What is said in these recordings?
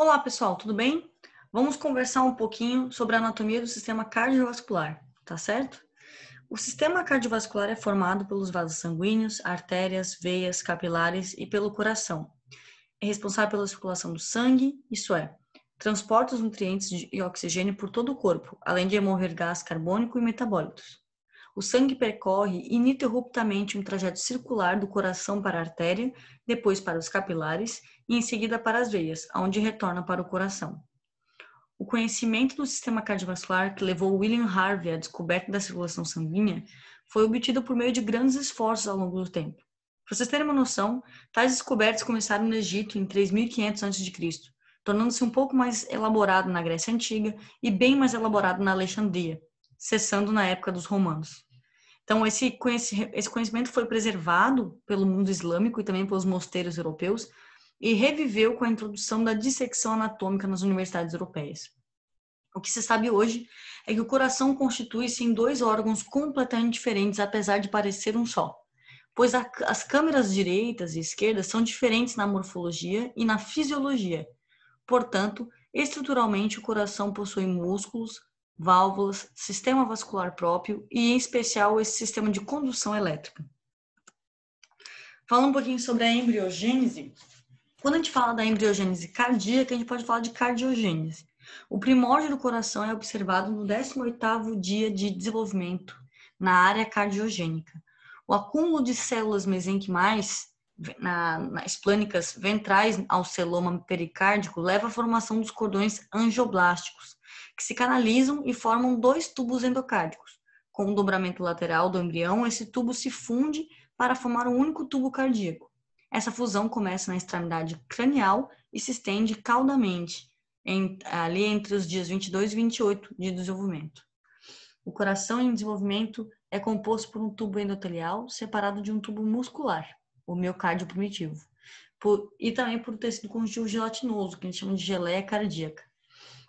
Olá, pessoal, tudo bem? Vamos conversar um pouquinho sobre a anatomia do sistema cardiovascular, tá certo? O sistema cardiovascular é formado pelos vasos sanguíneos, artérias, veias, capilares e pelo coração. É responsável pela circulação do sangue, isso é, transporta os nutrientes e oxigênio por todo o corpo, além de remover gás carbônico e metabólitos. O sangue percorre ininterruptamente um trajeto circular do coração para a artéria, depois para os capilares e em seguida para as veias, onde retorna para o coração. O conhecimento do sistema cardiovascular que levou William Harvey à descoberta da circulação sanguínea foi obtido por meio de grandes esforços ao longo do tempo. Para vocês terem uma noção, tais descobertas começaram no Egito em 3500 a.C., tornando-se um pouco mais elaborado na Grécia Antiga e bem mais elaborado na Alexandria, cessando na época dos romanos. Então, esse conhecimento foi preservado pelo mundo islâmico e também pelos mosteiros europeus e reviveu com a introdução da dissecção anatômica nas universidades europeias. O que se sabe hoje é que o coração constitui-se em dois órgãos completamente diferentes, apesar de parecer um só, pois as câmeras direitas e esquerdas são diferentes na morfologia e na fisiologia. Portanto, estruturalmente, o coração possui músculos, válvulas, sistema vascular próprio e, em especial, esse sistema de condução elétrica. Falando um pouquinho sobre a embriogênese, quando a gente fala da embriogênese cardíaca, a gente pode falar de cardiogênese. O primórdio do coração é observado no 18º dia de desenvolvimento na área cardiogênica. O acúmulo de células mesenquimais nas plânicas ventrais ao celoma pericárdico leva à formação dos cordões angioblásticos, que se canalizam e formam dois tubos endocárdicos. Com o dobramento lateral do embrião, esse tubo se funde para formar um único tubo cardíaco. Essa fusão começa na extremidade cranial e se estende caudamente, ali entre os dias 22 e 28 de desenvolvimento. O coração em desenvolvimento é composto por um tubo endotelial separado de um tubo muscular, o miocárdio primitivo, e também por tecido conjuntivo gelatinoso, que a gente chama de geleia cardíaca.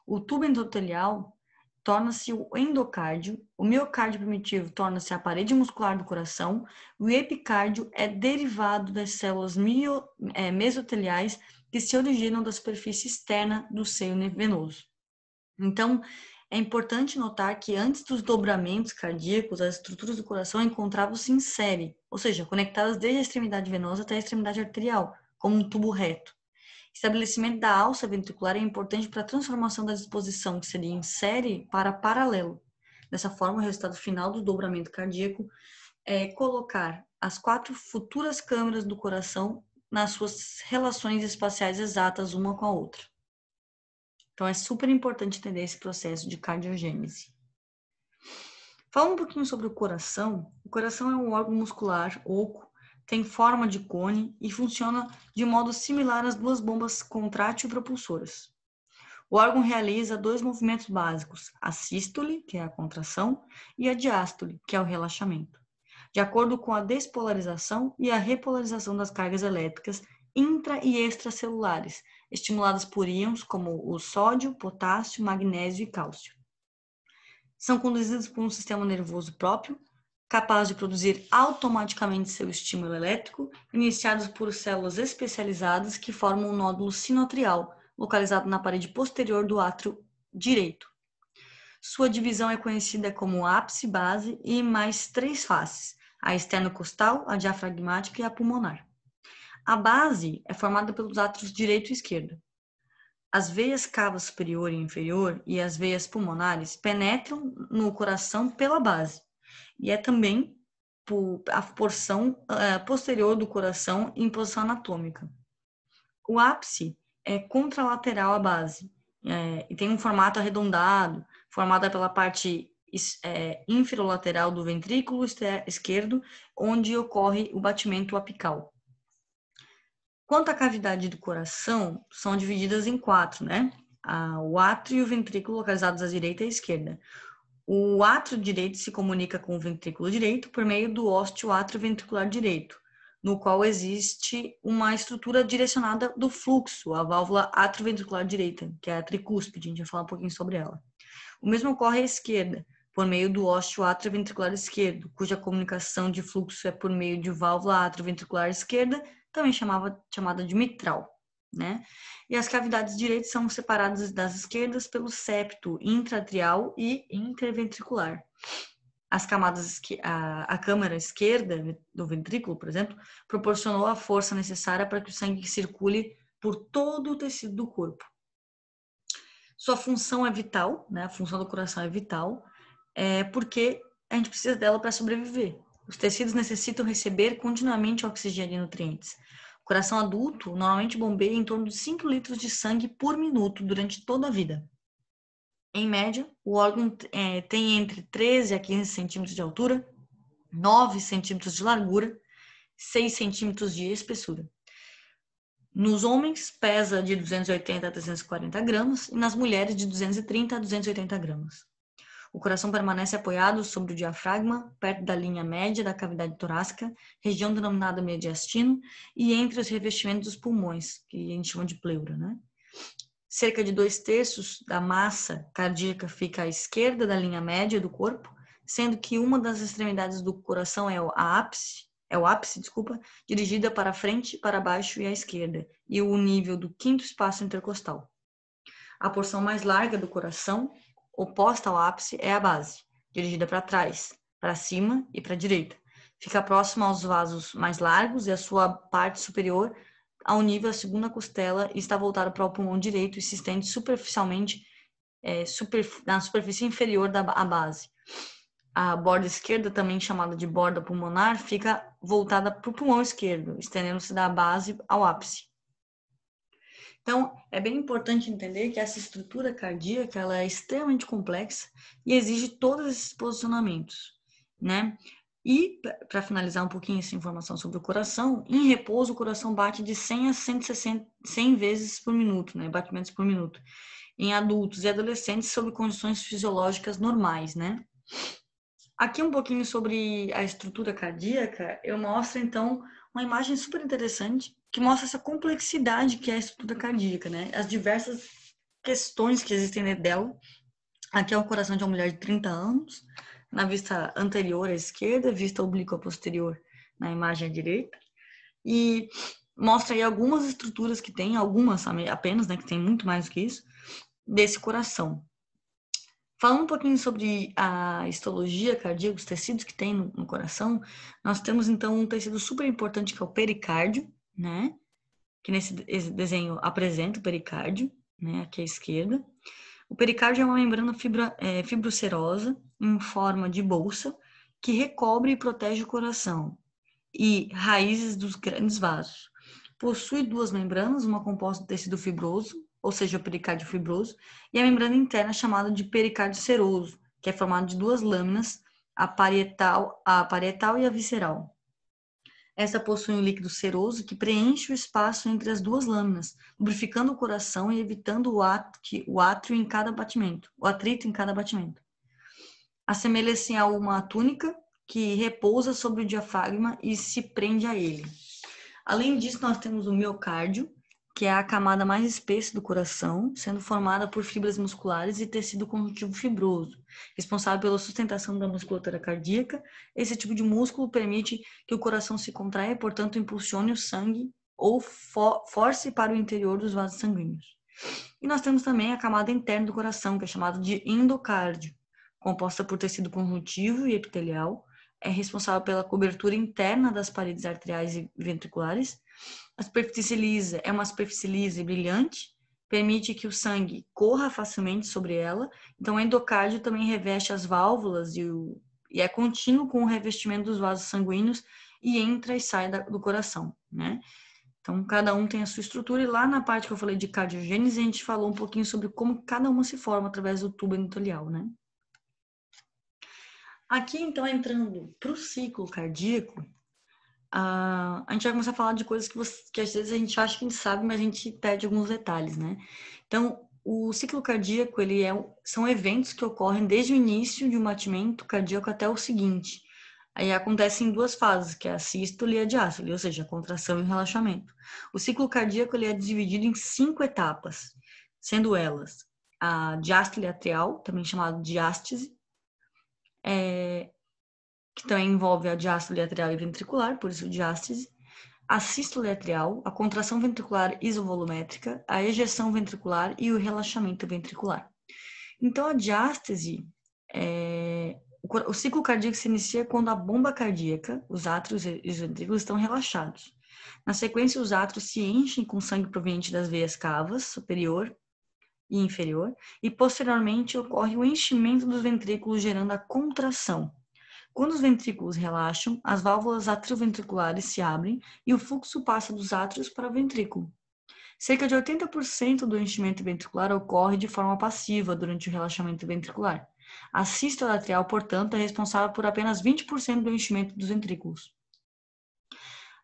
O tubo endotelial torna-se o endocárdio, o miocárdio primitivo torna-se a parede muscular do coração, o epicárdio é derivado das células mesoteliais que se originam da superfície externa do seio venoso. Então, é importante notar que antes dos dobramentos cardíacos, as estruturas do coração encontravam-se em série, ou seja, conectadas desde a extremidade venosa até a extremidade arterial, como um tubo reto. Estabelecimento da alça ventricular é importante para a transformação da disposição, que seria em série, para paralelo. Dessa forma, o resultado final do dobramento cardíaco é colocar as 4 futuras câmeras do coração nas suas relações espaciais exatas uma com a outra. Então, é super importante entender esse processo de cardiogênese. Falando um pouquinho sobre o coração é um órgão muscular oco, tem forma de cone e funciona de modo similar às duas bombas contrátil e propulsoras. O órgão realiza 2 movimentos básicos, a sístole, que é a contração, e a diástole, que é o relaxamento, de acordo com a despolarização e a repolarização das cargas elétricas intra- e extracelulares, estimuladas por íons como o sódio, potássio, magnésio e cálcio. São conduzidos por um sistema nervoso próprio, capaz de produzir automaticamente seu estímulo elétrico, iniciados por células especializadas que formam um nódulo sinoatrial, localizado na parede posterior do átrio direito. Sua divisão é conhecida como ápice, base e mais 3 faces, a externo-costal, a diafragmática e a pulmonar. A base é formada pelos átrios direito e esquerdo. As veias cava superior e inferior e as veias pulmonares penetram no coração pela base e é também a porção posterior do coração em posição anatômica. O ápice é contralateral à base e tem um formato arredondado, formada pela parte inferolateral do ventrículo esquerdo, onde ocorre o batimento apical. Quanto à cavidade do coração, são divididas em 4, né? O átrio e o ventrículo localizados à direita e à esquerda. O átrio direito se comunica com o ventrículo direito por meio do ósteo atrioventricular direito, no qual existe uma estrutura direcionada do fluxo, a válvula atrioventricular direita, que é a tricúspide, a gente vai falar um pouquinho sobre ela. O mesmo ocorre à esquerda, por meio do ósteo atrioventricular esquerdo, cuja comunicação de fluxo é por meio de válvula atrioventricular esquerda, também chamada de mitral. né? E as cavidades direitas são separadas das esquerdas pelo septo intraatrial e interventricular. As camadas, a câmara esquerda do ventrículo, por exemplo, proporcionou a força necessária para que o sangue circule por todo o tecido do corpo. Sua função é vital, né? A função do coração é vital, porque a gente precisa dela para sobreviver. Os tecidos necessitam receber continuamente oxigênio e nutrientes. O coração adulto normalmente bombeia em torno de 5 litros de sangue por minuto durante toda a vida. Em média, o órgão tem entre 13 a 15 centímetros de altura, 9 centímetros de largura, 6 centímetros de espessura. Nos homens, pesa de 280 a 340 gramas e nas mulheres, de 230 a 280 gramas. O coração permanece apoiado sobre o diafragma, perto da linha média da cavidade torácica, região denominada mediastino, e entre os revestimentos dos pulmões, que a gente chama de pleura, né? Cerca de 2/3 da massa cardíaca fica à esquerda da linha média do corpo, sendo que uma das extremidades do coração é o ápice, dirigida para frente, para baixo e à esquerda, e o nível do 5º espaço intercostal. A porção mais larga do coração, oposta ao ápice, é a base, dirigida para trás, para cima e para a direita. Fica próxima aos vasos mais largos e a sua parte superior ao nível da segunda costela e está voltada para o pulmão direito e se estende superficialmente na superfície inferior da base. A borda esquerda, também chamada de borda pulmonar, fica voltada para o pulmão esquerdo, estendendo-se da base ao ápice. Então, é bem importante entender que essa estrutura cardíaca ela é extremamente complexa e exige todos esses posicionamentos, né? E, para finalizar um pouquinho essa informação sobre o coração, em repouso o coração bate de 100 a 100 vezes por minuto, né? Batimentos por minuto, em adultos e adolescentes sob condições fisiológicas normais, né? Aqui um pouquinho sobre a estrutura cardíaca, eu mostro então uma imagem super interessante que mostra essa complexidade que é a estrutura cardíaca, né? As diversas questões que existem dentro dela. Aqui é o coração de uma mulher de 30 anos, na vista anterior à esquerda, vista oblíqua posterior na imagem à direita. E mostra aí algumas estruturas que tem, algumas apenas, né, que tem muito mais do que isso, desse coração. Falando um pouquinho sobre a histologia cardíaca, os tecidos que tem no coração, nós temos então um tecido super importante que é o pericárdio, né? Que nesse desenho apresenta o pericárdio, né? Aqui à esquerda. O pericárdio é uma membrana fibrocerosa em forma de bolsa que recobre e protege o coração e raízes dos grandes vasos. Possui 2 membranas, uma composta de tecido fibroso, ou seja, o pericárdio fibroso, e a membrana interna chamada de pericárdio seroso, que é formado de 2 lâminas, a parietal e a visceral. Essa possui um líquido seroso que preenche o espaço entre as 2 lâminas, lubrificando o coração e evitando o atrito em cada batimento. Assemelha-se a uma túnica que repousa sobre o diafragma e se prende a ele. Além disso, nós temos o miocárdio, que é a camada mais espessa do coração, sendo formada por fibras musculares e tecido conjuntivo fibroso, responsável pela sustentação da musculatura cardíaca. Esse tipo de músculo permite que o coração se contraia, portanto, impulsione o sangue ou force para o interior dos vasos sanguíneos. E nós temos também a camada interna do coração, que é chamada de endocárdio, composta por tecido conjuntivo e epitelial, é responsável pela cobertura interna das paredes arteriais e ventriculares. A superfície lisa é uma superfície lisa e brilhante, permite que o sangue corra facilmente sobre ela. Então, o endocárdio também reveste as válvulas e é contínuo com o revestimento dos vasos sanguíneos e entra e sai do coração, né? Então, cada um tem a sua estrutura, e lá na parte que eu falei de cardiogênese, a gente falou um pouquinho sobre como cada uma se forma através do tubo endotelial, né? Aqui, então, entrando para o ciclo cardíaco, a gente vai começar a falar de coisas que às vezes a gente acha que a gente sabe, mas a gente perde alguns detalhes, né? Então, o ciclo cardíaco, são eventos que ocorrem desde o início de um batimento cardíaco até o seguinte. Aí acontece em 2 fases, que é a sístole e a diástole, ou seja, a contração e o relaxamento. O ciclo cardíaco ele é dividido em 5 etapas, sendo elas a diástole atrial, também chamada diástese, que também envolve a diástole atrial e ventricular, por isso diástese, a sístole atrial, a contração ventricular isovolumétrica, a ejeção ventricular e o relaxamento ventricular. Então, a diástase, o ciclo cardíaco se inicia quando a bomba cardíaca, os átrios e os ventrículos estão relaxados. Na sequência, os átrios se enchem com sangue proveniente das veias cavas, superior e inferior, e posteriormente ocorre o enchimento dos ventrículos, gerando a contração. Quando os ventrículos relaxam, as válvulas atrioventriculares se abrem e o fluxo passa dos átrios para o ventrículo. Cerca de 80% do enchimento ventricular ocorre de forma passiva durante o relaxamento ventricular. A sístole atrial, portanto, é responsável por apenas 20% do enchimento dos ventrículos.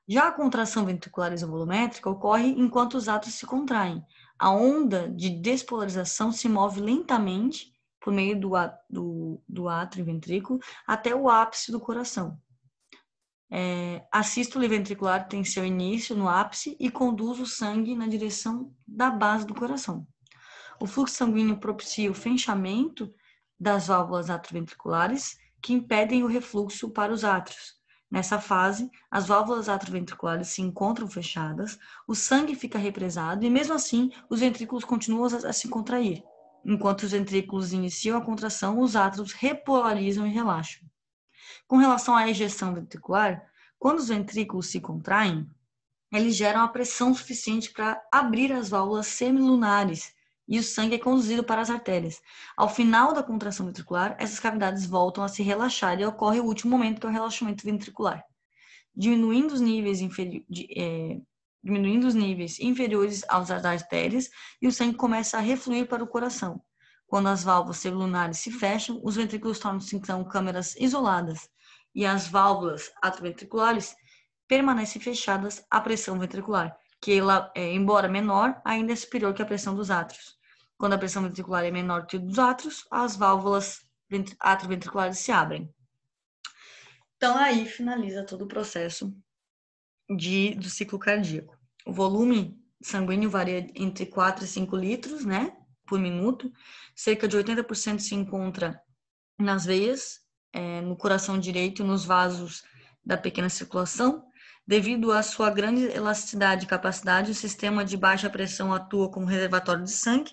Já a contração ventricular isovolumétrica ocorre enquanto os átrios se contraem. A onda de despolarização se move lentamente por meio do átrio e ventrículo até o ápice do coração. A sístole ventricular tem seu início no ápice e conduz o sangue na direção da base do coração. O fluxo sanguíneo propicia o fenchamento das válvulas atrioventriculares, que impedem o refluxo para os átrios. Nessa fase, as válvulas atrioventriculares se encontram fechadas, o sangue fica represado e, mesmo assim, os ventrículos continuam a se contrair. Enquanto os ventrículos iniciam a contração, os átrios repolarizam e relaxam. Com relação à ejeção ventricular, quando os ventrículos se contraem, eles geram a pressão suficiente para abrir as válvulas semilunares e o sangue é conduzido para as artérias. Ao final da contração ventricular, essas cavidades voltam a se relaxar e ocorre o último momento, que é o relaxamento ventricular. Diminuindo os níveis inferiores às artérias e o sangue começa a refluir para o coração. Quando as válvulas semilunares se fecham, os ventrículos tornam-se então câmeras isoladas e as válvulas atrioventriculares permanecem fechadas à pressão ventricular, que ela, embora menor, ainda é superior que a pressão dos átrios. Quando a pressão ventricular é menor que a dos átrios, as válvulas atrioventriculares se abrem. Então, aí finaliza todo o processo do ciclo cardíaco. O volume sanguíneo varia entre 4 e 5 litros, né, por minuto. Cerca de 80% se encontra nas veias, no coração direito e nos vasos da pequena circulação. Devido à sua grande elasticidade e capacidade, o sistema de baixa pressão atua como reservatório de sangue,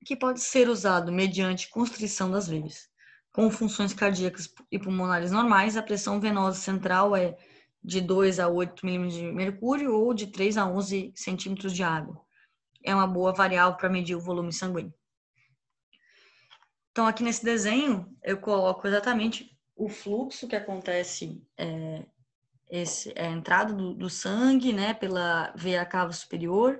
que pode ser usado mediante constrição das veias. Com funções cardíacas e pulmonares normais, a pressão venosa central é de 2 a 8 milímetros de mercúrio ou de 3 a 11 centímetros de água. É uma boa variável para medir o volume sanguíneo. Então, aqui nesse desenho, eu coloco exatamente o fluxo que acontece, a entrada do sangue, né, pela veia cava superior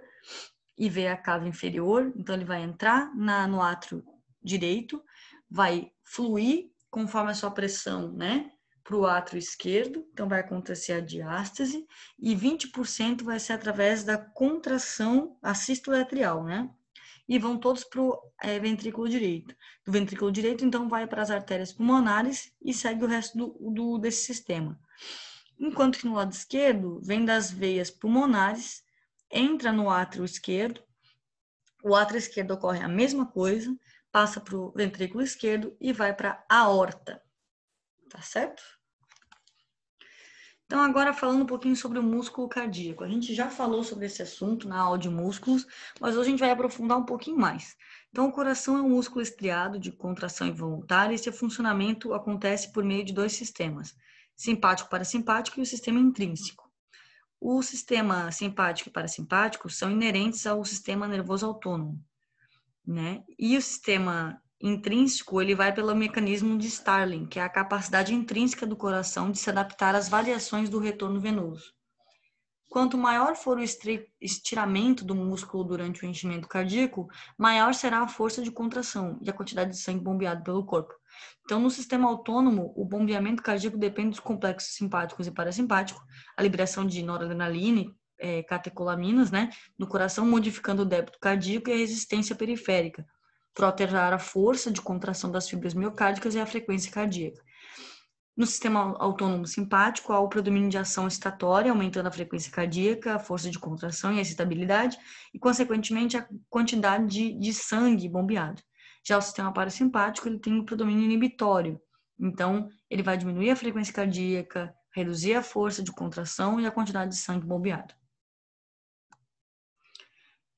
e veia cava inferior. Então, ele vai entrar no átrio direito, vai fluir conforme a sua pressão, né, para o átrio esquerdo. Então, vai acontecer a diástase e 20% vai ser através da contração, a sístole atrial, né? E vão todos para o ventrículo direito. Do ventrículo direito, então, vai para as artérias pulmonares e segue o resto desse sistema. Enquanto que no lado esquerdo, vem das veias pulmonares, entra no átrio esquerdo, o átrio esquerdo ocorre a mesma coisa, passa para o ventrículo esquerdo e vai para a aorta. Tá certo? Então, agora falando um pouquinho sobre o músculo cardíaco. A gente já falou sobre esse assunto na aula de músculos, mas hoje a gente vai aprofundar um pouquinho mais. Então, o coração é um músculo estriado de contração involuntária e seu funcionamento acontece por meio de 2 sistemas, simpático e parasimpático e o sistema intrínseco. O sistema simpático e parasimpático são inerentes ao sistema nervoso autônomo, né? E o sistema intrínseco, ele vai pelo mecanismo de Starling, que é a capacidade intrínseca do coração de se adaptar às variações do retorno venoso. Quanto maior for o estiramento do músculo durante o enchimento cardíaco, maior será a força de contração e a quantidade de sangue bombeado pelo corpo. Então, no sistema autônomo, o bombeamento cardíaco depende dos complexos simpáticos e parasimpáticos, a liberação de noradrenalina e catecolaminas, né, no coração, modificando o débito cardíaco e a resistência periférica, para alterar a força de contração das fibras miocárdicas e a frequência cardíaca. No sistema autônomo simpático, há o predomínio de ação excitatória, aumentando a frequência cardíaca, a força de contração e a excitabilidade, e, consequentemente, a quantidade de sangue bombeado. Já o sistema parasimpático, ele tem o predomínio inibitório. Então, ele vai diminuir a frequência cardíaca, reduzir a força de contração e a quantidade de sangue bombeado.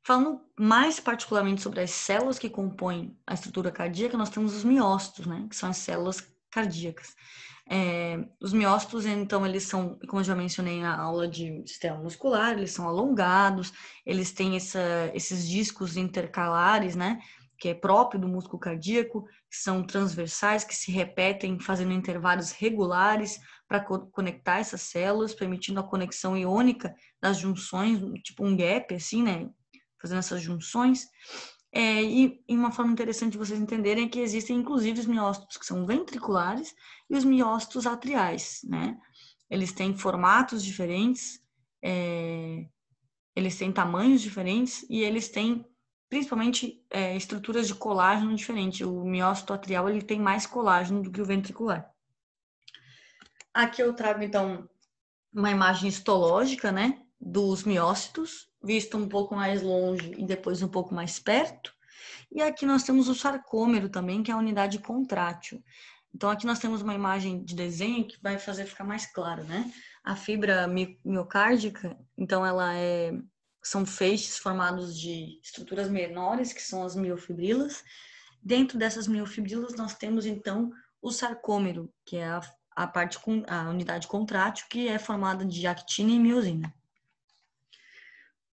Falando mais particularmente sobre as células que compõem a estrutura cardíaca, nós temos os miócitos, né, que são as células cardíacas. Os miócitos, então, eles são, como eu já mencionei na aula de sistema muscular, eles são alongados, eles têm esses discos intercalares, né, que é próprio do músculo cardíaco, que são transversais, que se repetem fazendo intervalos regulares para conectar essas células, permitindo a conexão iônica das junções, tipo um gap, assim, né, fazendo essas junções. E uma forma interessante de vocês entenderem é que existem, inclusive, os miócitos que são ventriculares e os miócitos atriais, né? Eles têm formatos diferentes, eles têm tamanhos diferentes e eles têm, principalmente, estruturas de colágeno diferentes. O miócito atrial, ele tem mais colágeno do que o ventricular. Aqui eu trago, então, uma imagem histológica, né, dos miócitos, visto um pouco mais longe e depois um pouco mais perto. E aqui nós temos o sarcômero também, que é a unidade contrátil. Então, aqui nós temos uma imagem de desenho que vai fazer ficar mais claro, né? A fibra miocárdica, então, são feixes formados de estruturas menores, que são as miofibrilas. Dentro dessas miofibrilas, nós temos, então, o sarcômero, que é a unidade contrátil, que é formada de actina e miosina.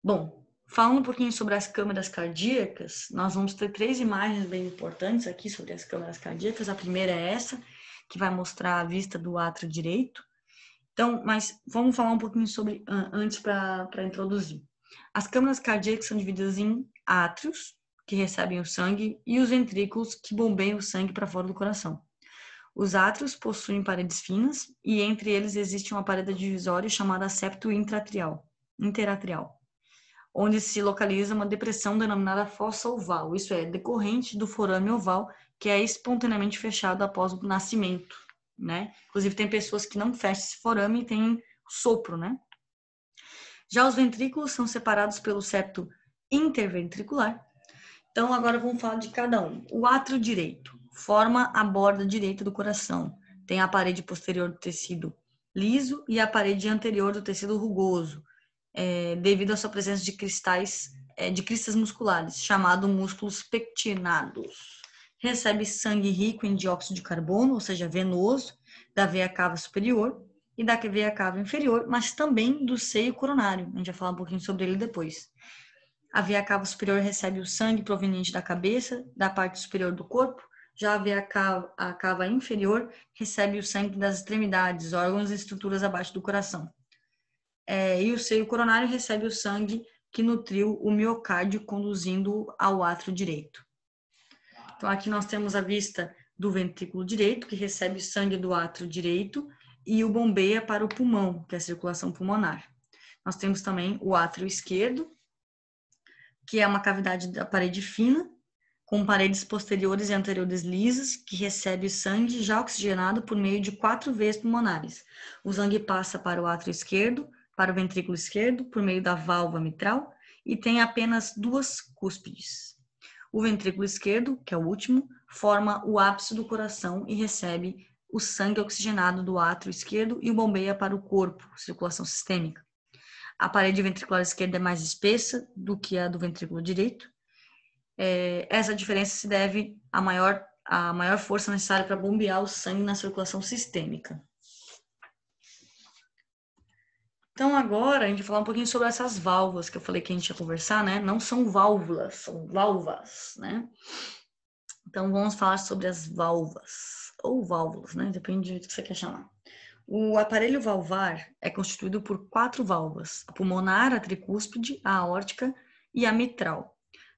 Bom, falando um pouquinho sobre as câmeras cardíacas, nós vamos ter 3 imagens bem importantes aqui sobre as câmeras cardíacas. A primeira é essa, que vai mostrar a vista do átrio direito. Então, mas vamos falar um pouquinho sobre antes para introduzir. As câmeras cardíacas são divididas em átrios, que recebem o sangue, e os ventrículos, que bombeiam o sangue para fora do coração. Os átrios possuem paredes finas e entre eles existe uma parede divisória chamada septo interatrial, onde se localiza uma depressão denominada fossa oval, isso é, decorrente do forame oval, que é espontaneamente fechado após o nascimento, né? Inclusive tem pessoas que não fecham esse forame e tem sopro, né? Já os ventrículos são separados pelo septo interventricular. Então agora vamos falar de cada um. O átrio direito forma a borda direita do coração. Tem a parede posterior do tecido liso e a parede anterior do tecido rugoso, devido à sua presença de cristas musculares, chamados músculos pectinados. Recebe sangue rico em dióxido de carbono, ou seja, venoso, da veia cava superior e da veia cava inferior, mas também do seio coronário. A gente vai falar um pouquinho sobre ele depois. A veia cava superior recebe o sangue proveniente da cabeça, da parte superior do corpo. Já a veia cava inferior recebe o sangue das extremidades, órgãos e estruturas abaixo do coração. E o seio coronário recebe o sangue que nutriu o miocárdio, conduzindo ao átrio direito. Então, aqui nós temos a vista do ventrículo direito, que recebe o sangue do átrio direito e o bombeia para o pulmão, que é a circulação pulmonar. Nós temos também o átrio esquerdo, que é uma cavidade da parede fina, com paredes posteriores e anteriores lisas, que recebe o sangue já oxigenado por meio de 4 veias pulmonares. O sangue passa para o átrio esquerdo, para o ventrículo esquerdo, por meio da válvula mitral, e tem apenas 2 cúspides. O ventrículo esquerdo, que é o último, forma o ápice do coração e recebe o sangue oxigenado do átrio esquerdo e o bombeia para o corpo, circulação sistêmica. A parede ventricular esquerda é mais espessa do que a do ventrículo direito. Essa diferença se deve à maior força necessária para bombear o sangue na circulação sistêmica. Então, agora a gente vai falar um pouquinho sobre essas válvulas que eu falei que a gente ia conversar, né? Não são válvulas, são valvas, né? Então, vamos falar sobre as valvas, ou válvulas, né? Depende do que você quer chamar. O aparelho valvar é constituído por 4 válvulas: a pulmonar, a tricúspide, a aórtica e a mitral.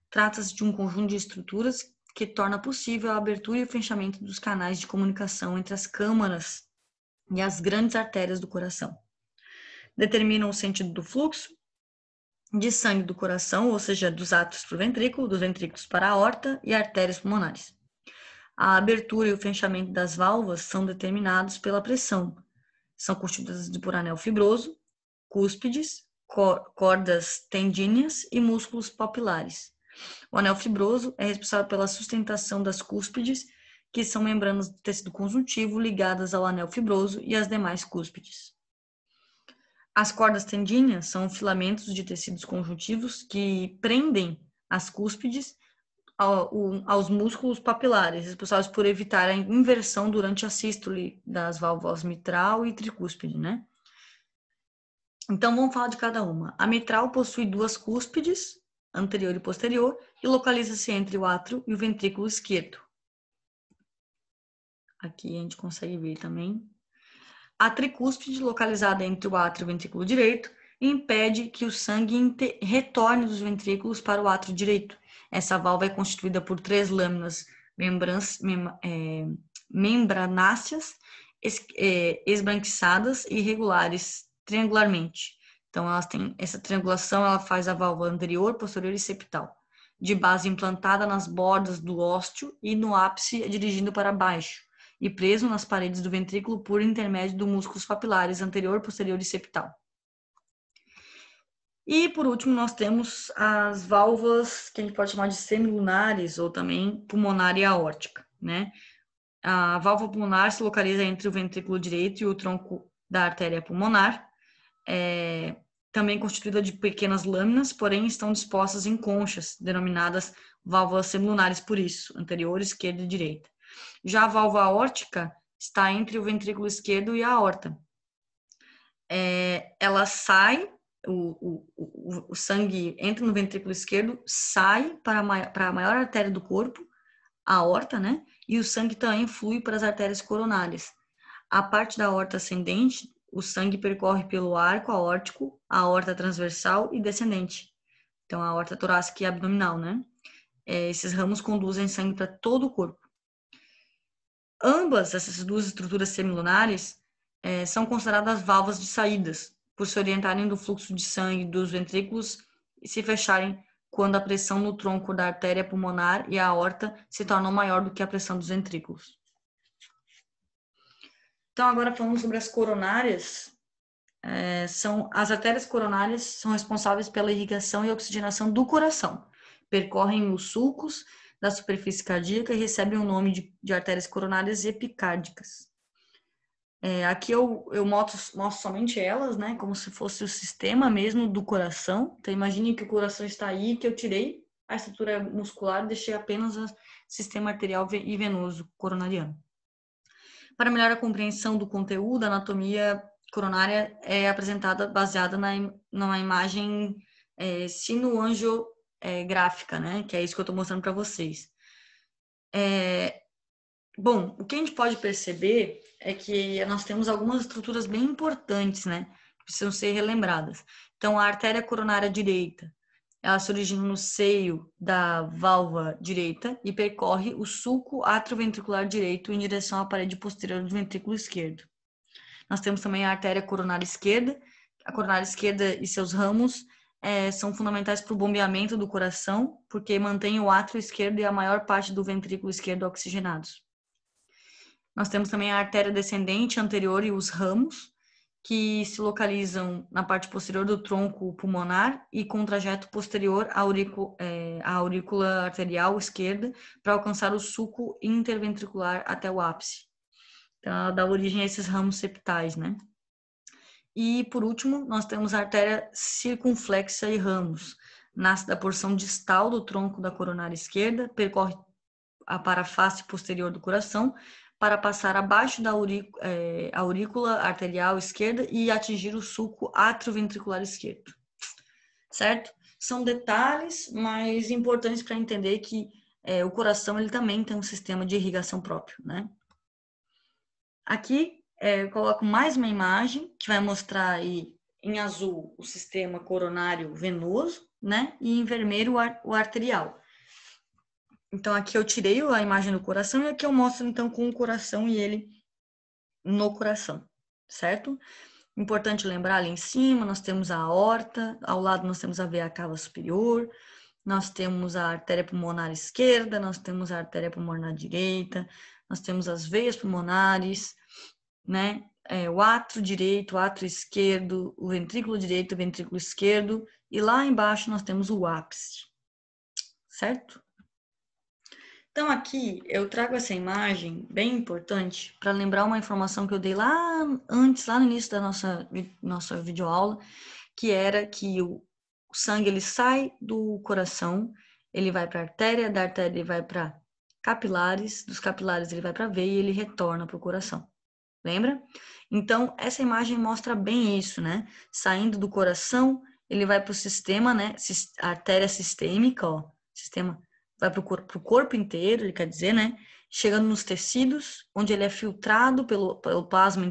Trata-se de um conjunto de estruturas que torna possível a abertura e o fechamento dos canais de comunicação entre as câmaras e as grandes artérias do coração. Determinam o sentido do fluxo de sangue do coração, ou seja, dos átrios para o ventrículo, dos ventrículos para a aorta e artérias pulmonares. A abertura e o fechamento das válvulas são determinados pela pressão. São constituídas por anel fibroso, cúspides, cordas tendíneas e músculos papilares. O anel fibroso é responsável pela sustentação das cúspides, que são membranas do tecido conjuntivo ligadas ao anel fibroso e às demais cúspides. As cordas tendíneas são filamentos de tecidos conjuntivos que prendem as cúspides aos músculos papilares, responsáveis por evitar a inversão durante a sístole das válvulas mitral e tricúspide, né? Então, vamos falar de cada uma. A mitral possui duas cúspides, anterior e posterior, e localiza-se entre o átrio e o ventrículo esquerdo. Aqui a gente consegue ver também. A tricúspide, localizada entre o átrio e o ventrículo direito, impede que o sangue retorne dos ventrículos para o átrio direito. Essa válvula é constituída por 3 lâminas membranáceas, esbranquiçadas e irregulares triangularmente. Então, elas têm essa triangulação, ela faz a válvula anterior, posterior e septal, de base implantada nas bordas do ósteo e no ápice dirigindo para baixo, e preso nas paredes do ventrículo por intermédio dos músculos papilares anterior, posterior e septal. E, por último, nós temos as válvulas que a gente pode chamar de semilunares ou também pulmonar e aórtica, né? A válvula pulmonar se localiza entre o ventrículo direito e o tronco da artéria pulmonar, também constituída de pequenas lâminas, porém estão dispostas em conchas, denominadas válvulas semilunares por isso, anterior, esquerda e direita. Já a válvula aórtica está entre o ventrículo esquerdo e a aorta. Ela sai, o sangue entra no ventrículo esquerdo, sai para a maior artéria do corpo, a aorta, né? E o sangue também flui para as artérias coronárias. A parte da aorta ascendente, o sangue percorre pelo arco aórtico, a aorta transversal e descendente. Então, a aorta torácica e abdominal, né? Esses ramos conduzem sangue para todo o corpo. Ambas essas duas estruturas semilunares são consideradas válvulas de saídas, por se orientarem do fluxo de sangue dos ventrículos e se fecharem quando a pressão no tronco da artéria pulmonar e a aorta se tornam maior do que a pressão dos ventrículos. Então, agora falando sobre as coronárias, as artérias coronárias são responsáveis pela irrigação e oxigenação do coração. Percorrem os sulcos da superfície cardíaca e recebem o nome de artérias coronárias epicárdicas. Aqui eu mostro somente elas, né, como se fosse o sistema mesmo do coração. Então, imagine que o coração está aí, que eu tirei a estrutura muscular e deixei apenas o sistema arterial e venoso coronariano. Para melhor a compreensão do conteúdo, a anatomia coronária é apresentada baseada numa imagem sinoangiográfica, né? Que é isso que eu estou mostrando para vocês. Bom, o que a gente pode perceber é que nós temos algumas estruturas bem importantes, né? Que precisam ser relembradas. Então, a artéria coronária direita, ela se origina no seio da válvula direita e percorre o sulco atrioventricular direito em direção à parede posterior do ventrículo esquerdo. Nós temos também a artéria coronária esquerda. A coronária esquerda e seus ramos são fundamentais para o bombeamento do coração, porque mantém o átrio esquerdo e a maior parte do ventrículo esquerdo oxigenados. Nós temos também a artéria descendente anterior e os ramos, que se localizam na parte posterior do tronco pulmonar e com trajeto posterior à aurícula arterial esquerda para alcançar o sulco interventricular até o ápice. Então, ela dá origem a esses ramos septais, né? E, por último, nós temos a artéria circunflexa e ramos. Nasce da porção distal do tronco da coronária esquerda, percorre para a face posterior do coração, para passar abaixo da aurícula arterial esquerda e atingir o sulco atrioventricular esquerdo. Certo? São detalhes, mas importantes para entender que o coração ele também tem um sistema de irrigação próprio, né? Aqui eu coloco mais uma imagem que vai mostrar aí em azul o sistema coronário venoso, né? E em vermelho o arterial. Então, aqui eu tirei a imagem do coração e aqui eu mostro, então, com o coração e ele no coração, certo? Importante lembrar, ali em cima nós temos a aorta, ao lado nós temos a veia cava superior, nós temos a artéria pulmonar esquerda, nós temos a artéria pulmonar direita, nós temos as veias pulmonares, né? O átrio direito, o átrio esquerdo, o ventrículo direito, o ventrículo esquerdo, e lá embaixo nós temos o ápice, certo? Então, aqui eu trago essa imagem bem importante para lembrar uma informação que eu dei lá antes, lá no início da nossa videoaula, que era que o sangue ele sai do coração, ele vai para a artéria, da artéria ele vai para capilares, dos capilares ele vai para a veia e ele retorna para o coração. Lembra? Então, essa imagem mostra bem isso, né? Saindo do coração, ele vai para o sistema, né? A artéria sistêmica, ó, sistema vai para o corpo inteiro, ele quer dizer, né? Chegando nos tecidos, onde ele é filtrado pelo plasma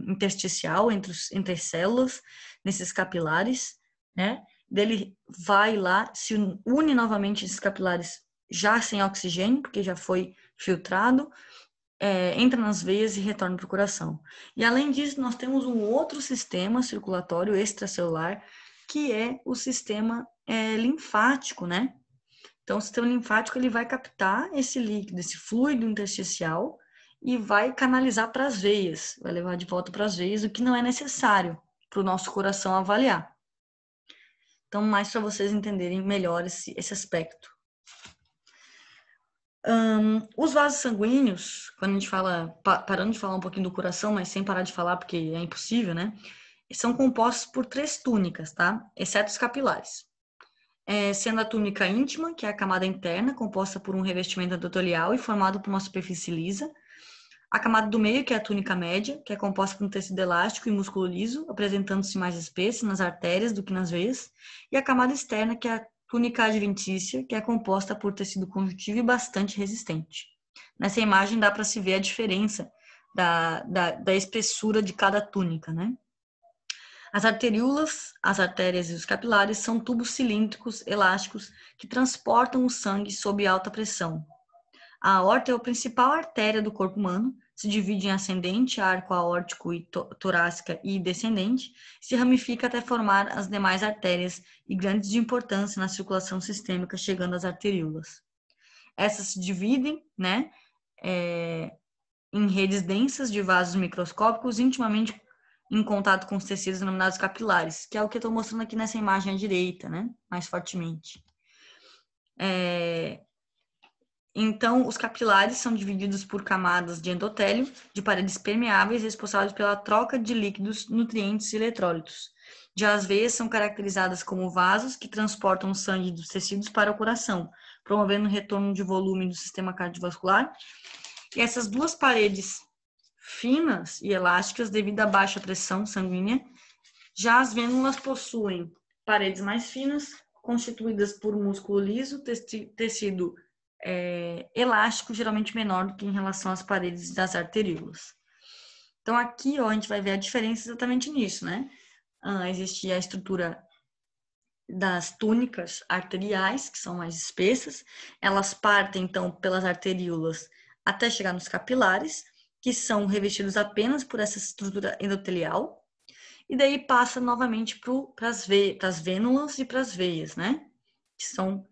intersticial entre as células, nesses capilares, né? Dele vai lá, se une novamente esses capilares já sem oxigênio, porque já foi filtrado, entra nas veias e retorna para o coração. E além disso, nós temos um outro sistema circulatório extracelular, que é o sistema linfático, né? Então, o sistema linfático ele vai captar esse líquido, esse fluido intersticial e vai canalizar para as veias, vai levar de volta para as veias, o que não é necessário para o nosso coração avaliar. Então, mais para vocês entenderem melhor esse aspecto. Os vasos sanguíneos, quando a gente fala, parando de falar um pouquinho do coração, mas sem parar de falar porque é impossível, né? São compostos por 3 túnicas, tá? Exceto os capilares. Sendo a túnica íntima, que é a camada interna, composta por um revestimento endotelial e formado por uma superfície lisa. A camada do meio, que é a túnica média, que é composta por um tecido elástico e músculo liso, apresentando-se mais espesso nas artérias do que nas veias. E a camada externa, que é a túnica adventícia, que é composta por tecido conjuntivo e bastante resistente. Nessa imagem dá para se ver a diferença da espessura de cada túnica, né? As arteríolas, as artérias e os capilares são tubos cilíndricos elásticos que transportam o sangue sob alta pressão. A aorta é a principal artéria do corpo humano, se divide em ascendente, arco aórtico e torácica e descendente, se ramifica até formar as demais artérias e grandes de importância na circulação sistêmica, chegando às arteríolas. Essas se dividem, né, em redes densas de vasos microscópicos intimamente em contato com os tecidos denominados capilares, que é o que eu estou mostrando aqui nessa imagem à direita, né, mais fortemente. Então, os capilares são divididos por camadas de endotélio, de paredes permeáveis responsáveis pela troca de líquidos, nutrientes e eletrólitos. Já as veias são caracterizadas como vasos que transportam o sangue dos tecidos para o coração, promovendo o retorno de volume do sistema cardiovascular. E essas duas paredes finas e elásticas, devido à baixa pressão sanguínea, já as vênulas possuem paredes mais finas, constituídas por músculo liso, tecido elástico, geralmente menor do que em relação às paredes das arteríolas. Então, aqui, ó, a gente vai ver a diferença exatamente nisso, né? Existe a estrutura das túnicas arteriais, que são mais espessas. Elas partem, então, pelas arteríolas até chegar nos capilares, que são revestidos apenas por essa estrutura endotelial. E daí passa novamente para as vênulas e para as veias, né? Que são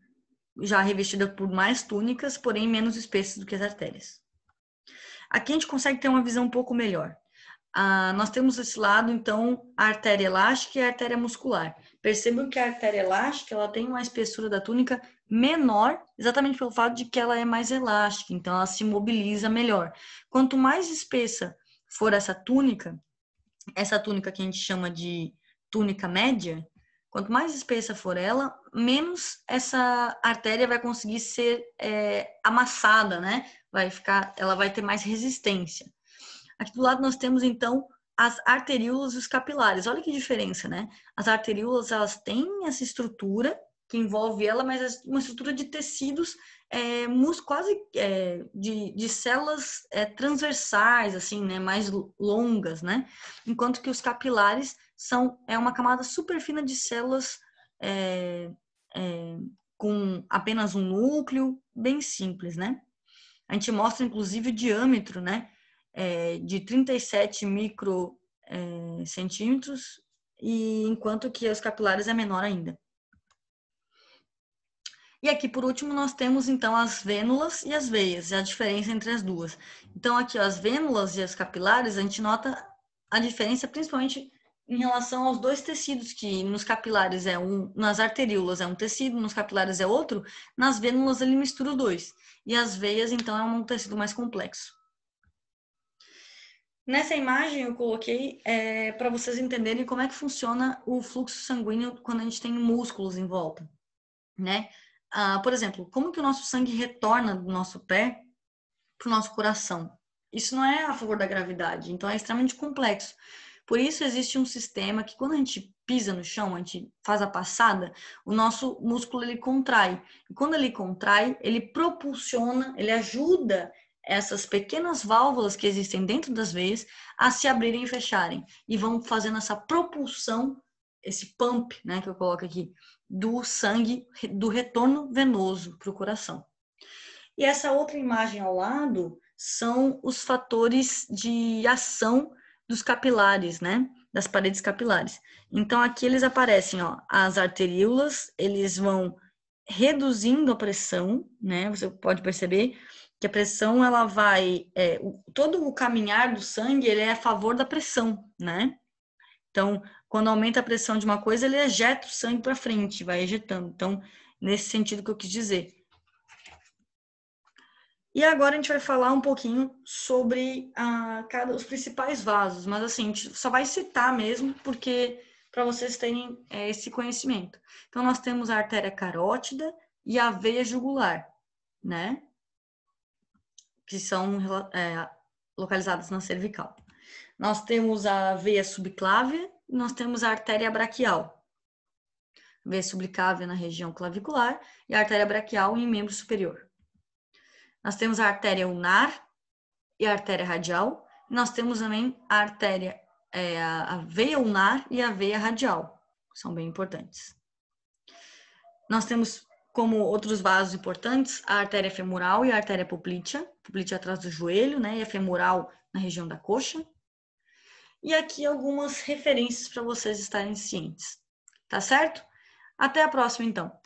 já revestida por mais túnicas, porém menos espessas do que as artérias. Aqui a gente consegue ter uma visão um pouco melhor. Nós temos esse lado, então, a artéria elástica e a artéria muscular. Percebam que a artéria elástica ela tem uma espessura da túnica menor, exatamente pelo fato de que ela é mais elástica, então ela se mobiliza melhor. Quanto mais espessa for essa túnica que a gente chama de túnica média, quanto mais espessa for ela, menos essa artéria vai conseguir ser amassada, né? Ela vai ter mais resistência. Aqui do lado nós temos, então, as arteríolas e os capilares. Olha que diferença, né? As arteríolas, elas têm essa estrutura que envolve ela, mas é uma estrutura de tecidos quase de células transversais, assim, né? Mais longas, né? Enquanto que os capilares são uma camada super fina de células com apenas um núcleo, bem simples, né? A gente mostra, inclusive, o diâmetro, né? De 37 microcentímetros, e enquanto que os capilares é menor ainda. E aqui, por último, nós temos, então, as vênulas e as veias, e a diferença entre as duas. Então, aqui, ó, as vênulas e as capilares, a gente nota a diferença, principalmente em relação aos dois tecidos, que nos capilares nas arteríolas é um tecido, nos capilares é outro, nas vênulas ele mistura os dois. E as veias, então, é um tecido mais complexo. Nessa imagem eu coloquei para vocês entenderem como é que funciona o fluxo sanguíneo quando a gente tem músculos em volta, né? Por exemplo, como que o nosso sangue retorna do nosso pé para o nosso coração? Isso não é a favor da gravidade, então é extremamente complexo. Por isso existe um sistema que quando a gente pisa no chão, a gente faz a passada, o nosso músculo ele contrai. E quando ele contrai, ele propulsiona, ele ajuda essas pequenas válvulas que existem dentro das veias a se abrirem e fecharem. E vão fazendo essa propulsão, esse pump, né, que eu coloco aqui, do sangue, do retorno venoso para o coração. E essa outra imagem ao lado são os fatores de ação dos capilares, né? Das paredes capilares. Então, aqui eles aparecem, ó, as arteríolas, eles vão reduzindo a pressão, né? Você pode perceber que a pressão, ela vai... todo o caminhar do sangue, ele é a favor da pressão, né? Então, quando aumenta a pressão de uma coisa, ele ejeta o sangue para frente, vai ejetando. Então, nesse sentido que eu quis dizer. E agora a gente vai falar um pouquinho sobre os principais vasos, mas assim, a gente só vai citar mesmo, porque para vocês terem esse conhecimento. Então, nós temos a artéria carótida e a veia jugular, né? Que são localizadas na cervical. Nós temos a veia subclávia e nós temos a artéria braquial. A veia subclávia na região clavicular e a artéria braquial em membro superior. Nós temos a artéria ulnar e a artéria radial. E nós temos também a artéria, a veia ulnar e a veia radial. São bem importantes. Nós temos como outros vasos importantes a artéria femoral e a artéria poplítea. Poplítea atrás do joelho, né? E a femoral na região da coxa. E aqui algumas referências para vocês estarem cientes. Tá certo? Até a próxima, então.